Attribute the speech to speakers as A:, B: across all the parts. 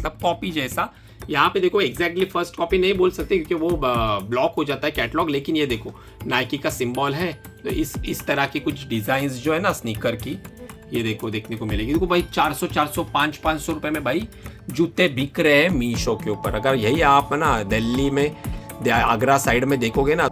A: मतलब कॉपी जैसा। यहाँ पे देखो एग्जैक्टली फर्स्ट कॉपी नहीं बोल सकते क्योंकि वो ब्लॉक हो जाता है कैटलॉग, लेकिन ये देखो नाइकी का सिंबल है। तो इस तरह की कुछ डिजाइन्स जो है ना स्नीकर की, ये देखो देखने को मिलेगी। देखो भाई 400 400 500 रुपए में भाई जूते बिक रहे हैं मीशो के ऊपर। अगर यही आप ना दिल्ली में आगरा साइड में देखोगे ना।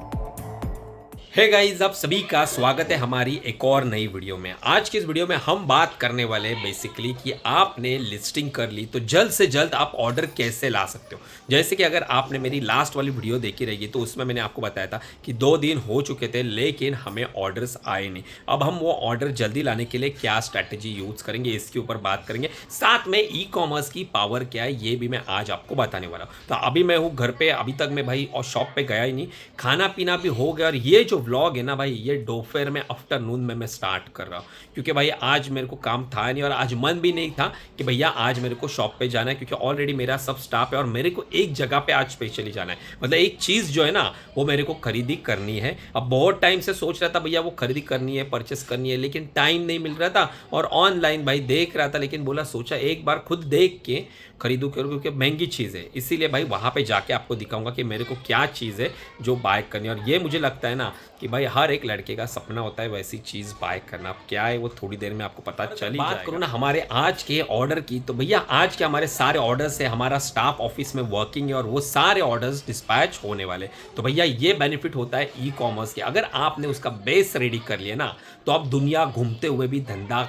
A: हे गाइस, आप सभी का स्वागत है हमारी एक और नई वीडियो में। आज की इस वीडियो में हम बात करने वाले हैं बेसिकली कि आपने लिस्टिंग कर ली तो जल्द से जल्द आप ऑर्डर कैसे ला सकते हो। जैसे कि अगर आपने मेरी लास्ट वाली वीडियो देखी रहेगी तो उसमें मैंने आपको बताया था कि 2 दिन हो चुके थे लेकिन हमें ऑर्डर्स आए नहीं। अब हम वो ऑर्डर जल्दी लाने के लिए क्या स्ट्रैटेजी यूज करेंगे इसके ऊपर बात करेंगे। साथ में ई कॉमर्स की पावर क्या है ये भी मैं आज आपको बताने वाला हूँ। तो अभी मैं हूँ घर पे, अभी तक मैं भाई और शॉप पे गया ही नहीं, खाना पीना भी हो गया। और ये जो व्लॉग है ना भाई, ये दोपहर में आफ्टरनून में मैं स्टार्ट कर रहा हूँ क्योंकि भाई आज मेरे को काम था नहीं और आज मन भी नहीं था कि भैया आज मेरे को शॉप पे जाना है, क्योंकि ऑलरेडी मेरा सब स्टाफ है और मेरे को एक जगह पे आज स्पेशली जाना है। मतलब एक चीज़ जो है ना वो मेरे को खरीदी करनी है। अब बहुत टाइम से सोच रहा था भैया वो खरीदी करनी है, परचेस करनी है, लेकिन टाइम नहीं मिल रहा था और ऑनलाइन भाई देख रहा था, लेकिन बोला सोचा एक बार खुद देख के खरीदू करूँ क्योंकि महंगी चीज़ है। इसीलिए भाई वहाँ पे जाके आपको दिखाऊंगा कि मेरे को क्या चीज़ है जो बाय करनी है। और ये मुझे लगता है ना कि भाई हर एक लड़के का सपना होता है वैसी चीज़ बाय करना। अब क्या है वो थोड़ी देर में आपको पता चल ही जाएगा। बात करूँ ना हमारे आज के ऑर्डर की, तो भैया आज के हमारे सारे ऑर्डर्स है, हमारा स्टाफ ऑफिस में वर्किंग है और वो सारे ऑर्डर्स डिस्पैच होने वाले। तो भैया ये बेनिफिट होता है ई कॉमर्स के, अगर आपने उसका बेस रेडी कर लिया ना तो आप दुनिया घूमते हुए भी धंधा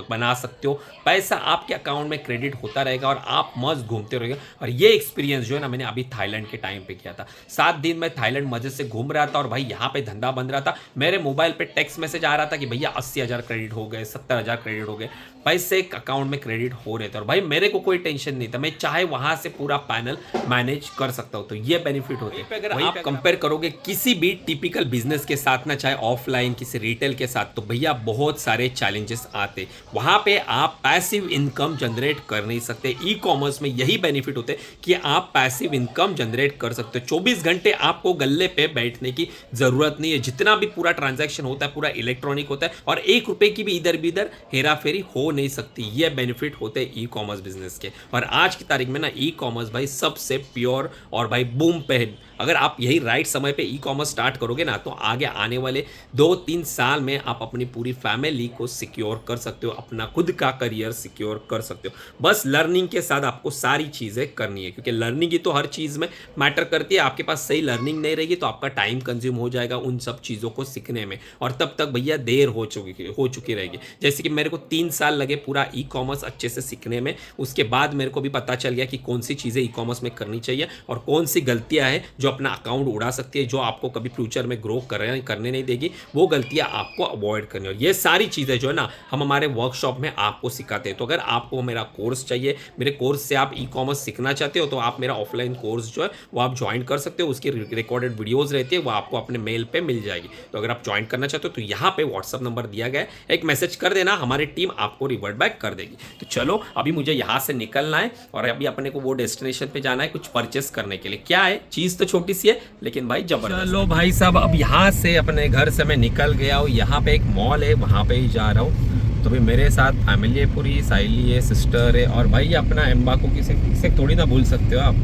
A: बना सकते हो। पैसा आपके अकाउंट में क्रेडिट होता रहेगा और आप मस्त घूमते रहेंगे। और ये एक्सपीरियंस जो है ना मैंने अभी थाईलैंड के टाइम पे किया था। 7 दिन मैं थाईलैंड मजे से घूम रहा था और भाई यहाँ पे धंधा बन रहा था। मेरे मोबाइल पे टेक्स्ट मैसेज आ रहा था कि भैया 80,000 क्रेडिट हो गए, 70,000 क्रेडिट हो गए, पैसे अकाउंट में क्रेडिट हो रहे थे। और भाई मेरे को कोई टेंशन नहीं था, मैं चाहे वहां से पूरा पैनल मैनेज कर सकता हूँ। तो ये बेनिफिट होते हैं। अगर आप कंपेयर करोगे किसी भी टिपिकल बिजनेस के साथ ना, चाहे ऑफलाइन किसी रिटेल के साथ, तो भैया बहुत सारे चैलेंजेस आते। वहां पे आप पैसिव इनकम जनरेट कर नहीं सकते। ई कॉमर्स में यही बेनिफिट होते कि आप पैसिव इनकम जनरेट कर सकते हो। 24 घंटे आपको गल्ले पे बैठने की जरूरत नहीं है। जितना भी पूरा ट्रांजैक्शन होता है पूरा इलेक्ट्रॉनिक होता है और 1 रुपए की भी इधर भी इधर हेरा फेरी हो नहीं सकती। ये बेनिफिट होते हैं ई कॉमर्स बिजनेस के। और आज की तारीख में ना ई कॉमर्स भाई सबसे प्योर और भाई बूम पे। अगर आप यही राइट समय पे ई कॉमर्स स्टार्ट करोगे ना तो आगे आने वाले 2-3 साल में आप अपनी पूरी फैमिली को सिक्योर कर सकते हो, अपना खुद का करियर सिक्योर कर सकते हो। बस लर्निंग के साथ आपको सारी चीज़ें करनी है, क्योंकि लर्निंग ही तो हर चीज़ में मैटर करती है। आपके पास सही लर्निंग नहीं रहेगी तो आपका टाइम कंज्यूम हो जाएगा उन सब चीज़ों को सीखने में, और तब तक भैया देर हो चुकी रहेगी। जैसे कि मेरे को 3 साल लगे पूरा ई कॉमर्स अच्छे से सीखने में। उसके बाद मेरे को भी पता चल गया कि कौन सी चीज़ें ई कॉमर्स में करनी चाहिए और कौन सी गलतियां हैं जो अपना अकाउंट उड़ा सकती है, जो आपको कभी फ्यूचर में ग्रो करने नहीं देगी। वो गलतियां आपको अवॉइड करनी है। ये सारी चीज़ें जो है ना हम हमारे वर्कशॉप में आपको सिखाते हैं। तो अगर आपको मेरा कोर्स चाहिए, मेरे कोर्स से आप ई कॉमर्स सीखना चाहते हो, तो आप मेरा ऑफलाइन कोर्स जो है वो आप ज्वाइन कर सकते हो। उसकी रिकॉर्डेड वीडियोज़ रहती है, वो आपको अपने मेल पर मिल जाएगी। तो अगर आप ज्वाइन करना चाहते हो तो यहाँ पे व्हाट्सअप नंबर दिया गया है, एक मैसेज कर देना, हमारी टीम आपको रिवर्ट बैक कर देगी। तो चलो अभी मुझे यहाँ से निकलना है और अभी अपने को वो डेस्टिनेशन पे जाना है कुछ परचेस करने के लिए। क्या है चीज़ तो छोटी सी है लेकिन भाई जबरदस्त। चलो भाई साहब, अब यहाँ से अपने घर से मैं निकल गया हूँ। यहाँ पे एक मॉल है, वहाँ पे ही जा रहा हूँ। तो भाई मेरे साथ फैमिली है पूरी, साइली है, सिस्टर है और भाई अपना एम्बा को किसे थोड़ी ना भूल सकते हो आप।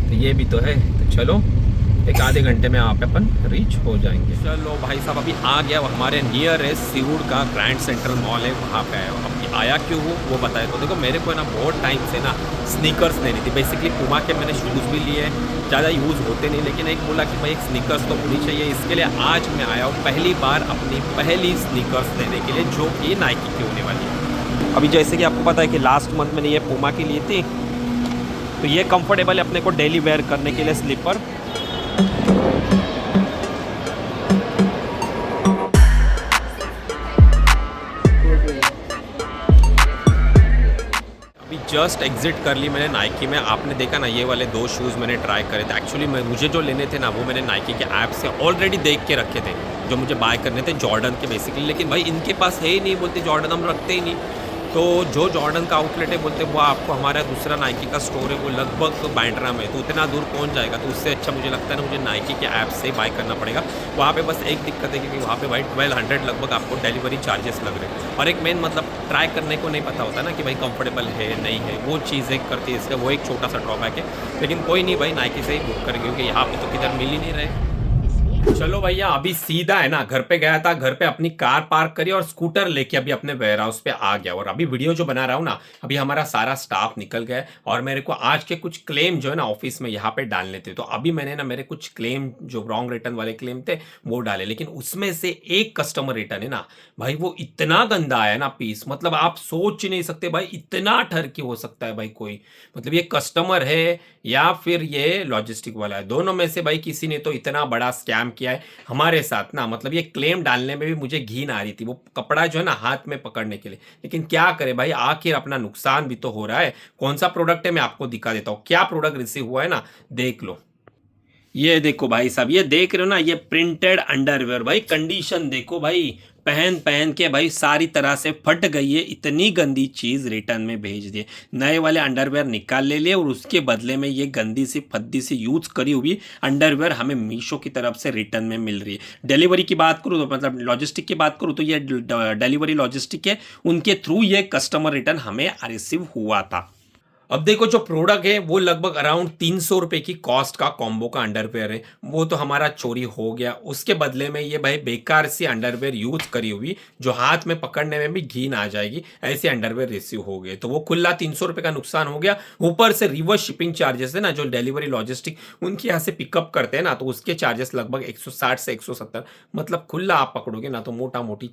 A: तो ये भी तो है। तो चलो एक आधे घंटे में आप अपन रीच हो जाएंगे। चलो भाई साहब अभी आ गया हमारे नियर है सिउड़ का ग्रैंड सेंट्रल मॉल है, वहाँ पे आया। अब आया क्यों हूँ वो बताया। तो देखो मेरे को ना बहुत टाइम से ना स्नीकर्स लेनी थी। बेसिकली पुमा के मैंने शूज़ भी लिए, ज़्यादा यूज़ होते नहीं, लेकिन एक बोला कि भाई एक स्नीकर्स तो होनी चाहिए। इसके लिए आज मैं आया हूँ पहली बार अपनी पहली स्नीकर्स लेने के लिए, जो कि नाइकी की होने वाली है। अभी जैसे कि आपको पता है कि लास्ट मंथ मैंने ये पुमा की ली थी, तो ये कंफर्टेबल है अपने को डेली वेयर करने के लिए स्लीपर। अभी जस्ट एग्जिट कर ली मैंने नाइकी में। आपने देखा ना ये वाले 2 शूज़ मैंने ट्राई करे थे। एक्चुअली मुझे जो लेने थे ना वो मैंने नाइकी के ऐप से ऑलरेडी देख के रखे थे, जो मुझे बाय करने थे जॉर्डन के बेसिकली। लेकिन भाई इनके पास है ही नहीं, बोलते जॉर्डन हम रखते ही नहीं। तो जो जॉर्डन का आउटलेट है बोलते हैं वो आपको हमारा दूसरा नाइकी का स्टोर है वो लगभग बांद्रा में, तो उतना दूर कौन जाएगा। तो उससे अच्छा मुझे लगता है ना मुझे नाइकी के ऐप से बाय करना पड़ेगा। वहाँ पे बस एक दिक्कत है कि वहाँ पे भाई 1200 लगभग आपको डिलीवरी चार्जेस लग रहे हैं, और एक मेन मतलब ट्राई करने को नहीं पता होता ना कि भाई कंफर्टेबल है नहीं है, वो चीज़ें करती है, इसका वो एक छोटा सा ड्रॉबैक है। लेकिन कोई नहीं भाई, नाइकी से ही बुक करेंगे क्योंकि यहाँ पे तो किधर मिल ही नहीं रहे। चलो भैया, अभी सीधा है ना घर पे गया था, घर पे अपनी कार पार्क करी और स्कूटर लेके अभी अपने वेयर हाउस पे आ गया। और अभी वीडियो जो बना रहा हूँ ना, अभी हमारा सारा स्टाफ निकल गया है और मेरे को आज के कुछ क्लेम जो है ना ऑफिस में यहाँ पे डालने थे। तो अभी मैंने ना मेरे कुछ क्लेम जो रॉन्ग रिटर्न वाले क्लेम थे वो डाले, लेकिन उसमें से एक कस्टमर रिटर्न है ना भाई, वो इतना गंदा आया ना पीस, मतलब आप सोच ही नहीं सकते भाई इतना ठरकी हो सकता है भाई कोई। मतलब ये कस्टमर है या फिर ये लॉजिस्टिक वाला है, दोनों में से भाई किसी ने तो इतना बड़ा स्कैम किया है हमारे साथ ना। मतलब ये क्लेम डालने में भी मुझे घिन आ रही थी, वो कपड़ा जो है ना हाथ में पकड़ने के लिए, लेकिन क्या करे भाई, आखिर अपना नुकसान भी तो हो रहा है। कौन सा प्रोडक्ट है मैं आपको दिखा देता हूँ, क्या प्रोडक्ट रिसीव हुआ है ना, देख लो। ये देखो भाई साहब, ये देख रहे हो ना, ये प्रिंटेड अंडरवेयर भाई, कंडीशन देखो भाई, पहन पहन के भाई सारी तरह से फट गई है। इतनी गंदी चीज रिटर्न में भेज दिए, नए वाले अंडरवेयर निकाल ले लिए और उसके बदले में ये गंदी सी फद्दी सी यूज करी हुई अंडरवेयर हमें मीशो की तरफ से रिटर्न में मिल रही है। डिलीवरी की बात करूँ तो मतलब लॉजिस्टिक की बात करूँ तो ये डिलीवरी लॉजिस्टिक है, उनके थ्रू ये कस्टमर रिटर्न हमें रिसीव हुआ था। अब देखो जो प्रोडक्ट है वो लगभग अराउंड 300 रुपए की कॉस्ट का कॉम्बो का अंडरवेयर है, वो तो हमारा चोरी हो गया। उसके बदले में ये भाई बेकार सी अंडरवेयर यूज करी हुई जो हाथ में पकड़ने में भी घिन आ जाएगी, ऐसे अंडरवेयर रिसीव हो गए। तो वो खुला 300 रुपए का नुकसान हो गया। ऊपर से रिवर्स शिपिंग चार्जेस है ना, जो डिलीवरी लॉजिस्टिक उनके यहाँ से पिकअप करते हैं ना, तो उसके चार्जेस लगभग 160 से 170, मतलब खुला आप पकड़ोगे ना तो मोटा मोटी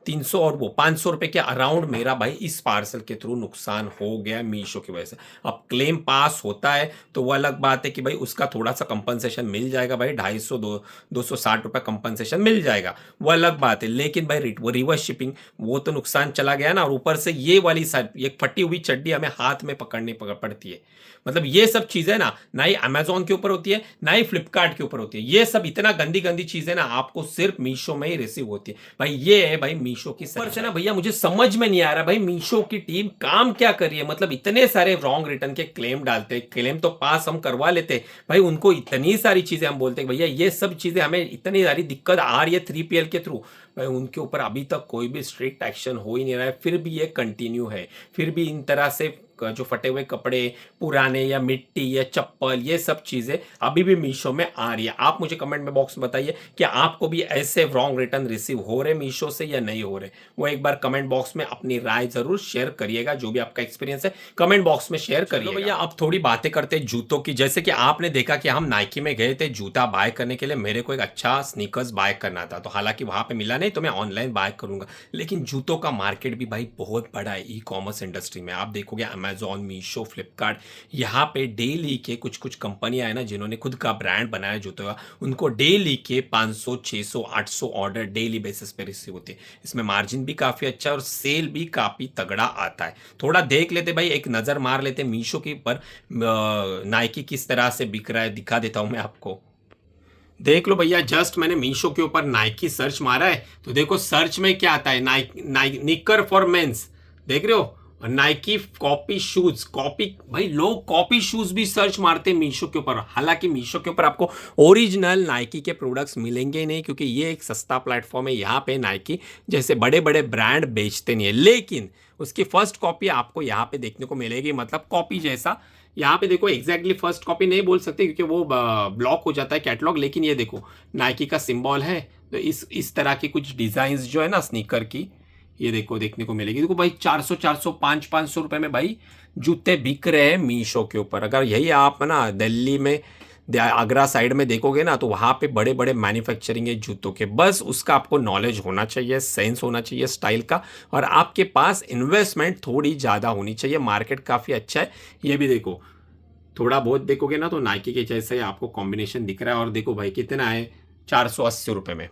A: 300 और वो 500 रुपए के अराउंड मेरा भाई इस पार्सल के थ्रू नुकसान हो गया मीशो की वजह से। अब क्लेम पास होता है तो वो अलग बात है कि भाई उसका थोड़ा सा कंपनसेशन मिल जाएगा भाई, 260 रुपए कंपनसेशन मिल जाएगा, वो अलग बात है। लेकिन भाई वो रिवर्स शिपिंग वो तो नुकसान चला गया ना, और ऊपर से ये वाली ये फटी हुई चड्डी हमें हाथ में पकड़नी पड़ती है। मतलब ये सब चीजें ना ही अमेजोन के ऊपर होती है ना ही फ्लिपकार्ट के ऊपर होती है, ये सब इतना गंदी गंदी चीजें ना आपको सिर्फ मीशो में ही रिसीव होती है भाई। ये है भाई मीशो की से ना भैया, मुझे समझ में नहीं आ रहा भाई मीशो की टीम काम क्या कर रही है। मतलब इतने सारे रॉन्ग रिटर्न के क्लेम डालते, क्लेम तो पास हम करवा लेते भाई, उनको इतनी सारी चीजें हम बोलते भैया ये सब चीजें हमें इतनी सारी दिक्कत आ रही है 3PL के थ्रू भाई, उनके ऊपर अभी तक कोई भी स्ट्रिक्ट एक्शन हो ही नहीं रहा है, फिर भी ये कंटिन्यू है। फिर भी इन तरह से जो फटे हुए कपड़े, पुराने या मिट्टी या चप्पल, ये सब चीजें अभी भी मीशो में आ रही है। आप मुझे कमेंट में बॉक्स में बताइए कि आपको भी ऐसे रॉन्ग रिटर्न रिसीव हो रहे मीशो से या नहीं हो रहे। वो एक बार कमेंट बॉक्स में अपनी राय जरूर शेयर करिएगा, जो भी आपका एक्सपीरियंस है कमेंट बॉक्स में शेयर करिए। भैया अब थोड़ी बातें करते हैं जूतों की। जैसे कि आपने देखा कि हम नाइकी में गए थे जूता बाय करने के लिए, मेरे को एक अच्छा स्नीकर्स बाय करना था, तो हालांकि वहां पे मिला नहीं तो मैं ऑनलाइन बाय करूंगा। लेकिन जूतों का मार्केट भी भाई बहुत बड़ा है ई कॉमर्स इंडस्ट्री में। आप देखोगे अमेजोन, मीशो, फ्लिपकार्ट, यहाँ पे डेली के कुछ कुछ कंपनियां है ना जिन्होंने खुद का ब्रांड बनाया जूतों का, उनको डेली के 500, 600, 800 ऑर्डर डेली बेसिस पे रिसीव होते हैं। इसमें मार्जिन भी काफी अच्छा है और सेल भी काफी तगड़ा आता है। थोड़ा देख लेते भाई, एक नजर मार लेते मीशो के ऊपर नाइकी किस तरह से बिक रहा है, दिखा देता हूं मैं आपको। देख लो भैया, जस्ट मैंने मीशो के ऊपर नाइकी सर्च मारा है तो देखो सर्च में क्या आता है, निकर फॉर मेंस, देख रहे हो, नाइकी कॉपी शूज। कॉपी भाई, लोग कॉपी शूज भी सर्च मारते हैं मीशो के ऊपर। हालांकि मीशो के ऊपर आपको ओरिजिनल नाइकी के प्रोडक्ट्स मिलेंगे ही नहीं, क्योंकि ये एक सस्ता प्लेटफॉर्म है, यहाँ पे नाइकी जैसे बड़े बड़े ब्रांड बेचते नहीं है। लेकिन उसकी फर्स्ट कॉपी आपको यहाँ पे देखने को मिलेगी, मतलब कॉपी जैसा। यहाँ पे देखो एग्जैक्टली फर्स्ट कॉपी नहीं बोल सकते क्योंकि वो ब्लॉक हो जाता है कैटलॉग, लेकिन ये देखो नाइकी का सिंबल है। तो इस तरह की कुछ डिजाइन जो है ना स्नीकर की, ये देखो देखने को मिलेगी। देखो भाई 400, 400, 500 रुपए में भाई जूते बिक रहे हैं मीशो के ऊपर। अगर यही आप ना दिल्ली में आगरा साइड में देखोगे ना तो वहाँ पे बड़े बड़े मैन्युफैक्चरिंग है जूतों के। बस उसका आपको नॉलेज होना चाहिए, सेंस होना चाहिए स्टाइल का, और आपके पास इन्वेस्टमेंट थोड़ी ज़्यादा होनी चाहिए। मार्केट काफ़ी अच्छा है। ये भी देखो थोड़ा बहुत देखोगे ना तो नाइकी के जैसे ही आपको कॉम्बिनेशन दिख रहा है। और देखो भाई कितना है, 480 रुपये में।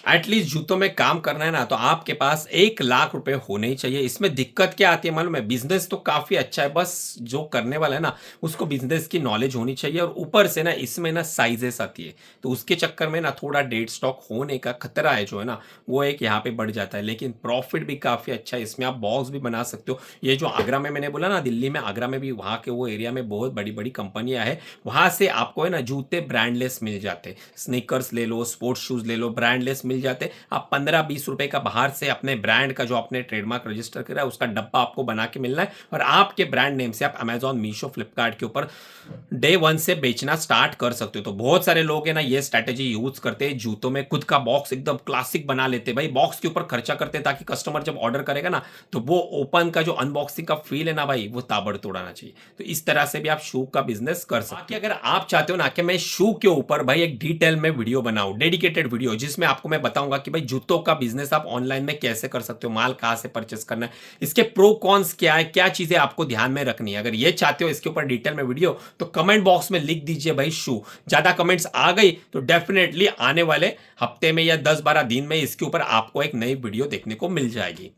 A: एटलीस्ट जूतों में काम करना है ना तो आपके पास 1 लाख रुपए होने ही चाहिए। इसमें दिक्कत क्या आती है मालूम है? बिजनेस तो काफी अच्छा है, बस जो करने वाला है ना उसको बिजनेस की नॉलेज होनी चाहिए, और ऊपर से ना इसमें ना साइजेस आती है, तो उसके चक्कर में ना थोड़ा डेड स्टॉक होने का खतरा है जो है ना, वो एक यहाँ पे बढ़ जाता है। लेकिन प्रॉफिट भी काफी अच्छा है, इसमें आप बॉक्स भी बना सकते हो। ये जो आगरा में मैंने बोला ना, दिल्ली में आगरा में भी वहाँ के वो एरिया में बहुत बड़ी बड़ी कंपनियां हैं, वहां से आपको है ना जूते ब्रांडलेस मिल जाते हैं। स्नीकर्स ले लो, स्पोर्ट्स शूज ले लो, ब्रांडलेस मिल जाते। आप 15-20 रुपए का बाहर से अपने ब्रांड का जो आपने ट्रेडमार्क रजिस्टर करा है उसका डब्बा आपको बना के मिलना है, और आपके ब्रांड नेम से आप अमेजॉन, मीशो, फ्लिपकार्ट के ऊपर डे वन से बेचना स्टार्ट कर सकते हो। तो बहुत सारे लोग है ना ये स्ट्रैटेजी यूज करते हैं, जूतों में खुद का बॉक्स एकदम क्लासिक बना लेते हैं भाई, बॉक्स के ऊपर खर्चा करते हैं ताकि कस्टमर जब ऑर्डर करेगा ना तो वो ओपन का जो अनबॉक्सिंग का फील है ना भाई, वो ताबड़तोड़ आना चाहिए। तो इस तरह से भी आप शू का बिजनेस कर सकते हो। अगर आप चाहते हो ना कि मैं शू के ऊपर भाई एक डिटेल में वीडियो बनाऊं, डेडिकेटेड वीडियो, जिसमें आपको मैं बताऊंगा कि भाई जूतों का बिजनेस आप ऑनलाइन में कैसे कर सकते हो, माल कहां से परचेस करना है, इसके प्रो कॉन्स क्या है, क्या चीजें आपको ध्यान में रखनी है, अगर ये चाहते हो इसके ऊपर डिटेल में वीडियो तो कमेंट बॉक्स में लिख दीजिए भाई शू। ज्यादा कमेंट्स आ गई तो डेफिनेटली आने वाले हफ्ते में या 10-12 दिन में इसके ऊपर आपको एक नई वीडियो देखने को मिल जाएगी।